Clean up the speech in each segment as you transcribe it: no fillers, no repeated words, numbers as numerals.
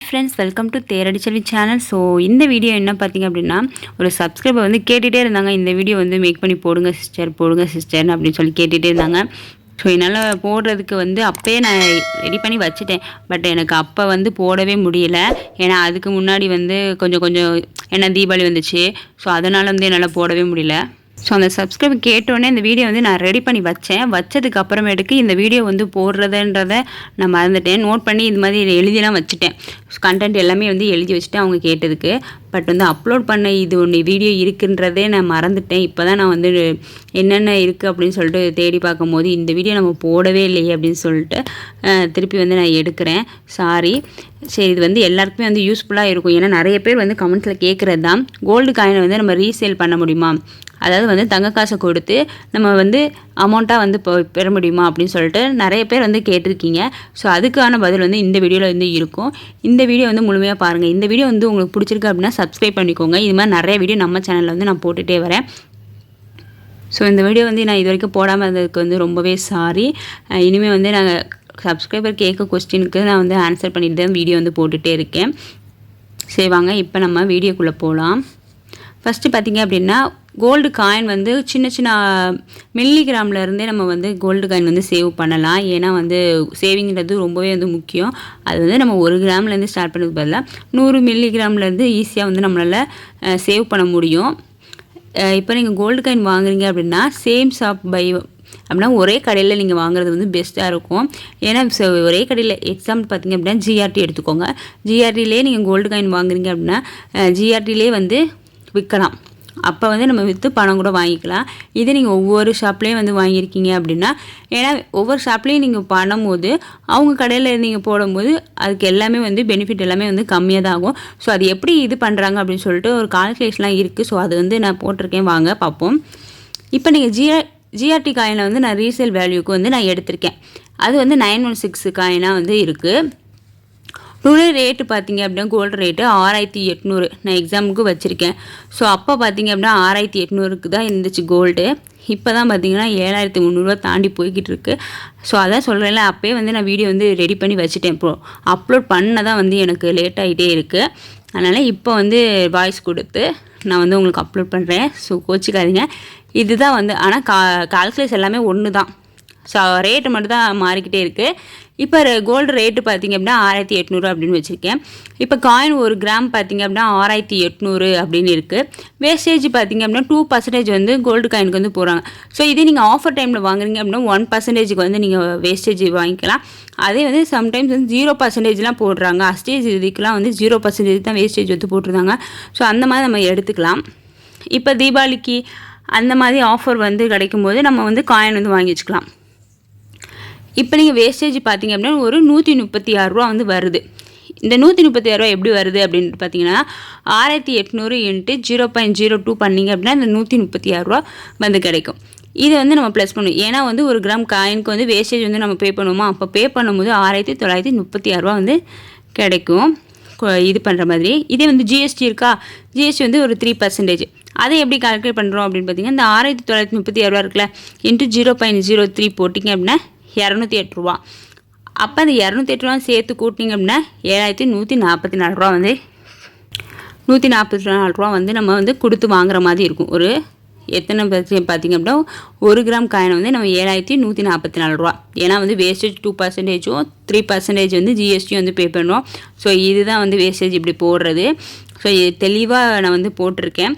Friends, welcome to Theradi Selvi channel. So இந்த video என்ன பார்த்தீங்க அப்படின்னா, ஒரு சப்ஸ்கிரைபர் வந்து கேட்டுகிட்டே இருந்தாங்க, இந்த வீடியோ வந்து மேக் பண்ணி போடுங்க சிஸ்டர்னு அப்படின்னு சொல்லி கேட்டுகிட்டே இருந்தாங்க. ஸோ என்னால் போடுறதுக்கு வந்து அப்போயே நான் ரெடி பண்ணி வச்சுட்டேன். பட் எனக்கு அப்போ வந்து போடவே முடியல. ஏன்னா அதுக்கு முன்னாடி வந்து கொஞ்சம் ஏன்னா தீபாவளி வந்துச்சு. ஸோ அதனால் வந்து என்னால் போடவே முடியல. ஸோ அந்த சப்ஸ்கிரைபர் கேட்டோடனே இந்த வீடியோ வந்து நான் ரெடி பண்ணி வச்சதுக்கு அப்புறமேட்டுக்கு இந்த வீடியோ வந்து போடுறதுன்றதை நான் மறந்துட்டேன். நோட் பண்ணி இது மாதிரி எழுதிலாம் வச்சுட்டேன். கண்டென்ட் எல்லாமே வந்து எழுதி வச்சுட்டேன் அவங்க கேட்டதுக்கு. பட் வந்து அப்லோட் பண்ண இது ஒன்று வீடியோ இருக்குன்றதே நான் மறந்துட்டேன். இப்போ தான் நான் வந்து என்னென்ன இருக்குது அப்படின்னு சொல்லிட்டு தேடி பார்க்கும்போது இந்த வீடியோ நம்ம போடவே இல்லையே அப்படின்னு சொல்லிட்டு திருப்பி வந்து நான் எடுக்கிறேன். சாரி. சரி, இது வந்து எல்லாருக்குமே வந்து யூஸ்ஃபுல்லாக இருக்கும். ஏன்னா நிறைய பேர் வந்து கமெண்ட்ஸில் கேட்குறது தான், கோல்டு காயினை வந்து நம்ம ரீசேல் பண்ண முடியுமா, அதாவது வந்து தங்க காசை கொடுத்து நம்ம வந்து அமௌண்ட்டாக வந்து பெற முடியுமா அப்படின்னு சொல்லிட்டு நிறைய பேர் வந்து கேட்டிருக்கீங்க. ஸோ அதுக்கான பதில் வந்து இந்த வீடியோவில் வந்து இருக்கும். இந்த வீடியோ வந்து முழுமையாக பாருங்கள். இந்த வீடியோ வந்து உங்களுக்கு பிடிச்சிருக்கு அப்படின்னா சப்ஸ்கிரைப் பண்ணிக்கோங்க. இது மாதிரி நிறைய வீடியோ நம்ம சேனலில் வந்து நான் போட்டுகிட்டே வரேன். ஸோ இந்த வீடியோ வந்து நான் இது வரைக்கும் போடாமல் இருந்ததுக்கு வந்து ரொம்பவே சாரி. இனிமேல் வந்து நாங்கள் சப்ஸ்கிரைபர் கேட்க கொஸ்டினுக்கு நான் வந்து ஆன்சர் பண்ணிட்டு தான் வீடியோ வந்து போட்டுகிட்டே இருக்கேன். சரி வாங்க, இப்போ நம்ம வீடியோக்குள்ளே போகலாம். ஃபஸ்ட்டு பார்த்திங்க அப்படின்னா, கோல்டு காயின் வந்து சின்ன மில்லிகிராம்லேருந்தே நம்ம வந்து கோல்டு காயின் வந்து சேவ் பண்ணலாம். ஏன்னா வந்து சேவிங்கிறது ரொம்பவே வந்து முக்கியம். அது வந்து நம்ம 1 கிராம்லேருந்து ஸ்டார்ட் பண்ணதுக்கு பதிலாக 100 மில்லிகிராம்லேருந்து ஈஸியாக வந்து நம்மளால் சேவ் பண்ண முடியும். இப்போ நீங்கள் கோல்டு காயின் வாங்குறீங்க அப்படின்னா சேம் ஷாப் பை அப்படின்னா ஒரே கடையில் நீங்கள் வாங்குறது வந்து பெஸ்ட்டாக இருக்கும். ஏன்னா ஒரே கடையில் எக்ஸாம்பிள் பார்த்திங்க அப்படின்னா ஜிஆர்டி எடுத்துக்கோங்க. ஜிஆர்டிலே நீங்கள் கோல்டு காயின் வாங்குறீங்க அப்படின்னா ஜிஆர்டிலே வந்து விற்கலாம். அப்போ வந்து நம்ம விற்று பணம் கூட வாங்கிக்கலாம். இதே நீங்கள் ஒவ்வொரு ஷாப்லேயும் வந்து வாங்கியிருக்கீங்க அப்படின்னா, ஏன்னா ஒவ்வொரு ஷாப்லேயும் நீங்கள் பண்ணும்போது அவங்க கடையில் நீங்கள் போடும்போது அதுக்கு எல்லாமே வந்து பெனிஃபிட் எல்லாமே வந்து கம்மியாக தான் ஆகும். ஸோ அது எப்படி இது பண்ணுறாங்க அப்படின்னு சொல்லிட்டு ஒரு கால்குலேஷன்லாம் இருக்குது. ஸோ அது வந்து நான் போட்டிருக்கேன், வாங்க பார்ப்போம். இப்போ நீங்கள் ஜிஆர்டி காயினை வந்து நான் ரீசேல் வேல்யூக்கு வந்து நான் எடுத்திருக்கேன். அது வந்து 916 காயினாக வந்து இருக்குது. டுடே ரேட்டு பார்த்திங்க அப்படின்னா கோல்டு ரேட்டு 6800 நான் எக்ஸாமுக்கு வச்சுருக்கேன். ஸோ அப்போ பார்த்திங்க அப்படின்னா 6800க்கு தான் இருந்துச்சு கோல்டு. இப்போ தான் பார்த்திங்கன்னா 7300 தாண்டி போய்கிட்டு இருக்கு. ஸோ அதான் சொல்கிறேன்ல, அப்போயே வந்து நான் வீடியோ வந்து ரெடி பண்ணி வச்சுட்டேன். இப்போ அப்லோட் பண்ண தான் வந்து எனக்கு லேட் ஆகிட்டே இருக்குது. அதனால் இப்போ வந்து வாய்ஸ் கொடுத்து நான் வந்து உங்களுக்கு அப்லோட் பண்ணுறேன். ஸோ கோச்சிக்காதீங்க. இதுதான் வந்து ஆனால் கால்குலேஷன் எல்லாமே ஒன்று தான். ஸோ ரேட்டு மட்டும் தான் மாறிக்கிட்டே இருக்குது. இப்போ கோல்டு ரேட்டு பார்த்திங்க அப்படின்னா 6800 அப்படின்னு வச்சுருக்கேன். இப்போ காயின் 1 கிராம் பார்த்திங்க அப்படின்னா 6800 அப்படின்னு இருக்குது. வேஸ்டேஜ் பார்த்திங்க அப்படின்னா 2% வந்து கோல்டு காயினுக்கு வந்து போகிறாங்க. ஸோ இதே நீங்கள் ஆஃபர் டைமில் வாங்குறீங்க அப்படின்னா 1%க்கு வந்து நீங்கள் வேஸ்டேஜ் வாங்கிக்கலாம். அதே வந்து சம்டைம்ஸ் வந்து 0%லாம் போடுறாங்க. அஸ்டேஜ் இதுக்கெலாம் வந்து 0% தான் வேஸ்டேஜ் வந்து போட்டிருந்தாங்க. ஸோ அந்த மாதிரி நம்ம எடுத்துக்கலாம். இப்போ தீபாவளிக்கு அந்த மாதிரி ஆஃபர் வந்து கிடைக்கும்போது நம்ம வந்து காயின் வந்து வாங்கி வச்சுக்கலாம். இப்போ நீங்கள் வேஸ்டேஜ் பார்த்திங்க அப்படின்னா ஒரு 136 ரூபா வந்து வருது. இந்த 136 ரூபா எப்படி வருது அப்படின்ட்டு பார்த்தீங்கன்னா 6800 இன்ட்டு 0.02 பண்ணிங்க அப்படின்னா இந்த 136 ரூபா வந்து கிடைக்கும். இதை வந்து நம்ம ப்ளஸ் பண்ணுவோம். ஏன்னா வந்து 1 கிராம் காயினுக்கு வந்து வேஸ்டேஜ் வந்து நம்ம பே பண்ணுவோமா, அப்போ பே பண்ணும்போது 6936 ரூபா வந்து கிடைக்கும் இது பண்ணுற மாதிரி. இதே வந்து ஜிஎஸ்டி இருக்கா, ஜிஎஸ்டி வந்து ஒரு 3%. அதை எப்படி கால்குலேட் பண்ணுறோம் அப்படின்னு பார்த்தீங்கன்னா, இந்த 6936 ரூபா இருக்குல்ல இன்ட்டு 0.03 போட்டிங்க அப்படின்னா 208 ரூபா. அப்போ அந்த 208 ரூபா சேர்த்து கூட்டிங்க அப்படின்னா 7144 ரூபா வந்து 144 ரூபா வந்து நம்ம வந்து கொடுத்து வாங்குற மாதிரி இருக்கும். ஒரு எத்தனை பார்த்திங்க அப்படின்னா 1 கிராம் காயினை வந்து நம்ம 7144 ரூபா. ஏன்னா வந்து வேஸ்டேஜ் 2%, 3% வந்து ஜிஎஸ்டியும் வந்து பே பண்ணுவோம். ஸோ இதுதான் வந்து வேஸ்டேஜ் இப்படி போடுறது. ஸோ இது தெளிவாக நான் வந்து போட்டிருக்கேன்.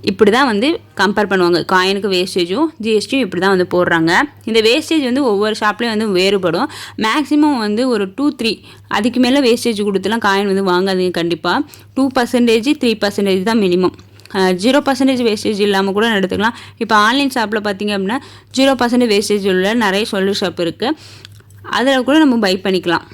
இப்படி தான் வந்து கம்பேர் பண்ணுவாங்க. காயினுக்கு வேஸ்டேஜும் ஜிஎஸ்டியும் இப்படி தான் வந்து போடுறாங்க. இந்த வேஸ்டேஜ் வந்து ஒவ்வொரு ஷாப்லேயும் வந்து வேறுபடும். மேக்ஸிமம் வந்து ஒரு 2-3 அதுக்கு மேலே வேஸ்டேஜ் கொடுத்துலாம் காயின் வந்து வாங்காதீங்க. கண்டிப்பாக 2%, 3% தான் மினிமம். 0% வேஸ்டேஜ் இல்லாமல் கூட எடுத்துக்கலாம். இப்போ ஆன்லைன் ஷாப்பில் பார்த்திங்க அப்படின்னா 0% வேஸ்டேஜ் உள்ள நிறைய ஷாப் இருக்குது. அதில் கூட நம்ம பை பண்ணிக்கலாம்.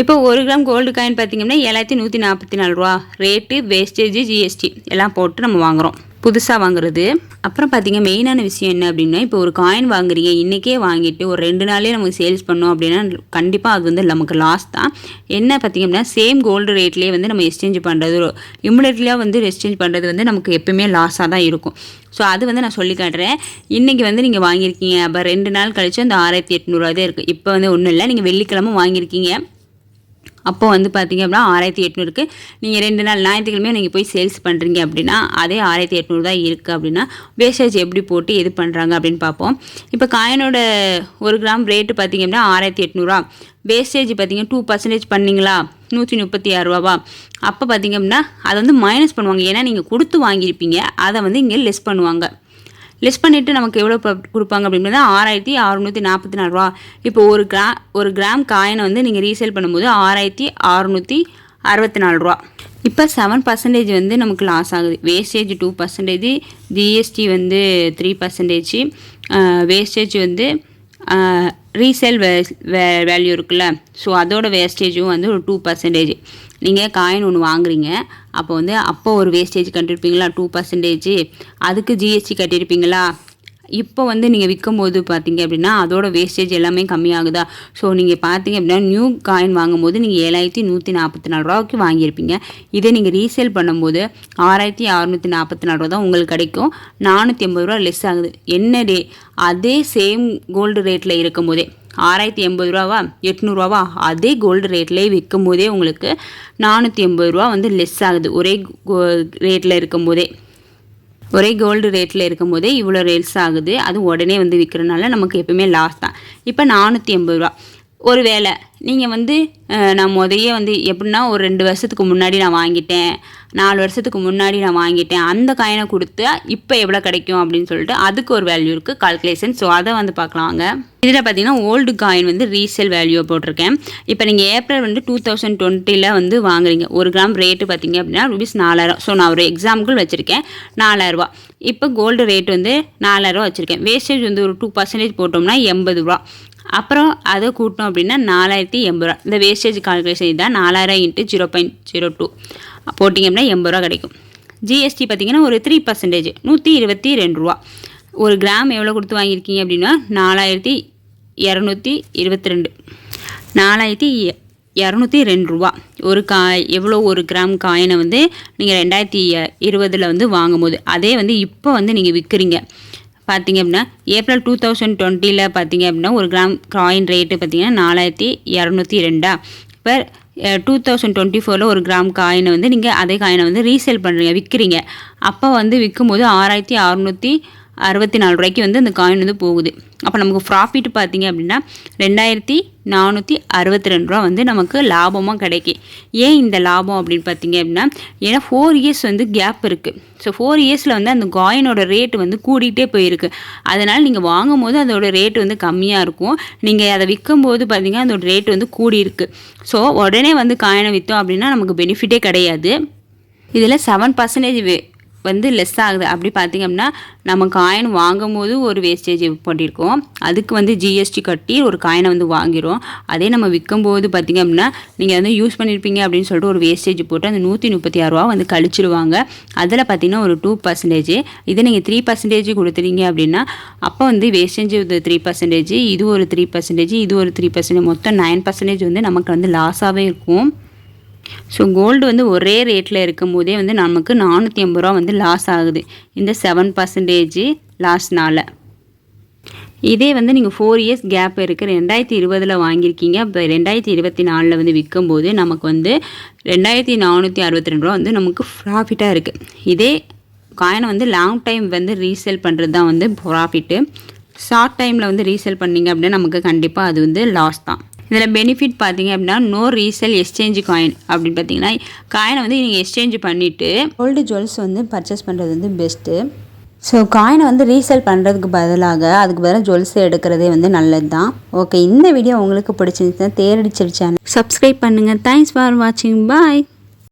இப்போ 1 கிராம் கோல்டு காயின் பார்த்திங்கன்னா 7144 ரூபா ரேட்டு, வேஸ்டேஜ், ஜிஎஸ்டி எல்லாம் போட்டு நம்ம வாங்குகிறோம், புதுசாக வாங்குறது. அப்புறம் பார்த்திங்க மெயினான விஷயம் என்ன அப்படின்னா, இப்போ ஒரு காயின் வாங்குறீங்க, இன்றைக்கே வாங்கிட்டு ஒரு 2 நாளே நமக்கு சேல்ஸ் பண்ணோம் அப்படின்னா கண்டிப்பாக அது வந்து நமக்கு லாஸ் தான். என்ன பார்த்திங்க அப்படின்னா சேம் கோல்டு ரேட்லேயே வந்து நம்ம எக்ஸ்சேஞ்ச் பண்ணுறது, இமிடியட்லியாக வந்து எக்ஸ்சேஞ்ச் பண்ணுறது வந்து நமக்கு எப்பவுமே லாஸாக தான் இருக்கும். ஸோ அது வந்து நான் சொல்லி காட்டுறேன். இன்றைக்கி வந்து நீங்கள் வாங்கியிருக்கீங்க, அப்போ 2 நாள் கழிச்சு அந்த 6800 தான் இருக்குது. இப்போ வந்து ஒன்றும் இல்லை, நீங்கள் வெள்ளிக்கிழமை வாங்கியிருக்கீங்க, அப்போ வந்து பார்த்திங்க அப்படின்னா 6800க்கு நீங்கள் 2 நாள் ஞாயிற்றுக்கிழமையே நீங்கள் போய் சேல்ஸ் பண்ணுறீங்க அப்படின்னா அதே 6800 தான் இருக்குது அப்படின்னா வேஸ்டேஜ் எப்படி போட்டு எது பண்ணுறாங்க அப்படின்னு பார்ப்போம். இப்போ காயினோட 1 கிராம் ரேட்டு பார்த்திங்க அப்படின்னா 6800 வேஸ்டேஜ் பார்த்திங்க 2% பண்ணிங்களா 136 ரூபாவா. அப்போ பார்த்திங்க அப்படின்னா அதை வந்து மைனஸ் பண்ணுவாங்க. ஏன்னா நீங்கள் கொடுத்து வாங்கியிருப்பீங்க, அதை வந்து இங்கே லெஸ் பண்ணுவாங்க. லெஸ் பண்ணிவிட்டு நமக்கு எவ்வளோ கொடுப்பாங்க அப்படின்னா 6644 ரூபா. இப்போ ஒரு கிராம் காயினை வந்து நீங்கள் ரீசேல் பண்ணும்போது 6664 ரூபா. இப்போ 7% வந்து நமக்கு லாஸ் ஆகுது. வேஸ்டேஜ் 2%, ஜிஎஸ்டி வந்து 3%, வேஸ்டேஜ் வந்து ரீசேல் வேல்யூ இருக்குல்ல, ஸோ அதோட வேஸ்டேஜும் வந்து ஒரு 2%. நீங்கள் காயின் ஒன்று வாங்குறீங்க, அப்போ ஒரு வேஸ்டேஜ் கட்டியிருப்பீங்களா 2%, அதுக்கு ஜிஎஸ்டி கட்டியிருப்பீங்களா. இப்போ வந்து நீங்கள் விற்கும்போது பார்த்தீங்க அப்படின்னா அதோட வேஸ்டேஜ் எல்லாமே கம்மியாகுதா. ஸோ நீங்கள் பார்த்தீங்க அப்படின்னா நியூ காயின் வாங்கும்போது நீங்கள் 7144 ரூபாய்க்கு வாங்கியிருப்பீங்க. இதே நீங்கள் ரீசேல் பண்ணும்போது 6644 ரூபா தான் உங்களுக்கு கிடைக்கும். 480 ரூபா லெஸ் ஆகுது. என்ன அதே சேம் கோல்டு ரேட்டில் இருக்கும் போதே 680 ரூபாவா 800 ரூபாவா அதே கோல்டு ரேட்லேயே விற்கும் போதே உங்களுக்கு 480 ரூபா வந்து லெஸ் ஆகுது. ஒரே ரேட்டில் இருக்கும்போதே ஒரே கோல்டு ரேட்டில் இருக்கும்போதே இவ்வளோ ரேட்ஸ் ஆகுது. அது உடனே வந்து விற்கிறனால நமக்கு எப்பவுமே லாஸ் தான். இப்போ 480 ரூபா. ஒரு வேளை நீங்கள் வந்து நான் முதையே வந்து எப்படின்னா ஒரு 2 வருஷத்துக்கு முன்னாடி நான் வாங்கிட்டேன், 4 வருஷத்துக்கு முன்னாடி நான் வாங்கிட்டேன், அந்த காயினை கொடுத்து இப்போ எவ்வளோ கிடைக்கும் அப்படின்னு சொல்லிட்டு அதுக்கு ஒரு வேல்யூ இருக்குது கால்குலேஷன். ஸோ அதை வந்து பார்க்கலாம் வாங்க. இதில் பார்த்தீங்கன்னா ஓல்டு காயின் வந்து ரீசேல் வேல்யூ போட்டிருக்கேன். இப்போ நீங்கள் ஏப்ரல் வந்து 2020 வந்து வாங்குறீங்க. 1 கிராம் ரேட்டு பார்த்தீங்க அப்படின்னா ₹4000. ஸோ நான் ஒரு எக்ஸாம்பிள் வச்சுருக்கேன், 4000 ரூபா. இப்போ கோல்டு ரேட் வந்து 4000 ரூபா வச்சுருக்கேன். வேஸ்டேஜ் வந்து ஒரு 2% போட்டோம்னா 80 ரூபா. அப்புறம் அதை கூட்டோம் அப்படின்னா 4080 ரூபா. இந்த வேஸ்டேஜ் கால்குலேஷன் இதுதான். 4000 × 0.02 போட்டிங்க அப்படின்னா 80 ரூபா கிடைக்கும். ஜிஎஸ்டி பார்த்தீங்கன்னா ஒரு 3%, 122 ரூபா. 1 கிராம் எவ்வளோ கொடுத்து வாங்கியிருக்கீங்க அப்படின்னா 4222 4202 ரூபா. எவ்வளோ 1 கிராம் காயினை வந்து நீங்கள் 2020 வந்து வாங்கும்போது அதே வந்து இப்போ வந்து நீங்கள் விற்கிறீங்க பார்த்தீங்க அப்படின்னா ஏப்ரல் 2020 பார்த்தீங்க அப்படின்னா 1 கிராம் காயின் ரேட்டு பார்த்தீங்கன்னா 4202. இப்போ 2024 1 கிராம் காயினை வந்து நீங்கள் அதே காயினை வந்து ரீசேல் பண்ணுறீங்க, விற்கிறீங்க. அப்போ வந்து விற்கும்போது 6664 ரூபாய்க்கு வந்து அந்த காயின் வந்து போகுது. அப்போ நமக்கு ப்ராஃபிட் பார்த்தீங்க அப்படின்னா 2462 ரூபா வந்து நமக்கு லாபமாக கிடைக்கும். ஏன் இந்த லாபம் அப்படின்னு பார்த்தீங்க அப்படின்னா ஏன்னா 4 இயர்ஸ் வந்து கேப் இருக்குது. ஸோ 4 இயர்ஸில் வந்து அந்த காயினோட ரேட்டு வந்து கூடிகிட்டே போயிருக்கு. அதனால் நீங்கள் வாங்கும் போது அதோட ரேட்டு வந்து கம்மியாக இருக்கும், நீங்கள் அதை விற்கும்போது பார்த்தீங்கன்னா அதோட ரேட்டு வந்து கூடி இருக்குது. ஸோ உடனே வந்து காயினை விற்றோம் அப்படின்னா நமக்கு பெனிஃபிட்டே கிடையாது. இதில் 7% வந்து லெஸ் ஆகுது. அப்படி பார்த்திங்க அப்படின்னா நம்ம காயின் வாங்கும் போது ஒரு வேஸ்டேஜ் பண்ணியிருக்கோம், அதுக்கு வந்து ஜிஎஸ்டி கட்டி ஒரு காயினை வந்து வாங்கிடும். அதே நம்ம விற்கும்போது பார்த்திங்க அப்படின்னா நீங்கள் வந்து யூஸ் பண்ணியிருப்பீங்க அப்படின்னு சொல்லிட்டு ஒரு வேஸ்டேஜ் போட்டு அந்த 136 ரூபா வந்து கழிச்சிடுவாங்க. அதில் பார்த்திங்கன்னா ஒரு 2%. இதை நீங்கள் 3% கொடுத்துறீங்க அப்படின்னா அப்போ வந்து வேஸ்டேஜ் 3%, இது ஒரு 3%, இது ஒரு 3%, மொத்தம் 9% வந்து நமக்கு வந்து லாஸாகவே இருக்கும். ஸோ கோல்டு வந்து ஒரே ரேட்டில் இருக்கும் போதே வந்து நமக்கு 480 ரூபா வந்து லாஸ் ஆகுது இந்த 7% லாஸ்னால். இதே வந்து நீங்கள் 4 இயர்ஸ் கேப் இருக்குது, 2020 வாங்கியிருக்கீங்க, இப்போ 2024 வந்து விற்கும்போது நமக்கு வந்து 2462 ரூபா வந்து நமக்கு ப்ராஃபிட்டாக இருக்குது. இதே காயினை வந்து லாங் டைம் வந்து ரீசேல் பண்ணுறது தான் வந்து ப்ராஃபிட்டு. ஷார்ட் டைமில் வந்து ரீசேல் பண்ணிங்க அப்படின்னா நமக்கு கண்டிப்பாக அது வந்து லாஸ் தான். இதில் பெனிஃபிட் பார்த்தீங்க அப்படின்னா நோ ரீசேல் எக்ஸ்சேஞ்ச் காயின் அப்படின்னு பார்த்தீங்கன்னா காயினை வந்து நீங்கள் எக்ஸ்சேஞ்ச் பண்ணிவிட்டு கோல்டு ஜுவல்ஸ் வந்து பர்ச்சேஸ் பண்ணுறது வந்து பெஸ்ட்டு. ஸோ காயினை வந்து ரீசேல் பண்ணுறதுக்கு அதுக்கு பதிலாக ஜுவல்ஸ் எடுக்கிறதே வந்து நல்லது தான். ஓகே, இந்த வீடியோ உங்களுக்கு பிடிச்சிருந்துச்சுன்னா தேரடி சேனல் சப்ஸ்கிரைப் பண்ணுங்கள். தேங்க்ஸ் ஃபார் வாட்சிங். பாய்.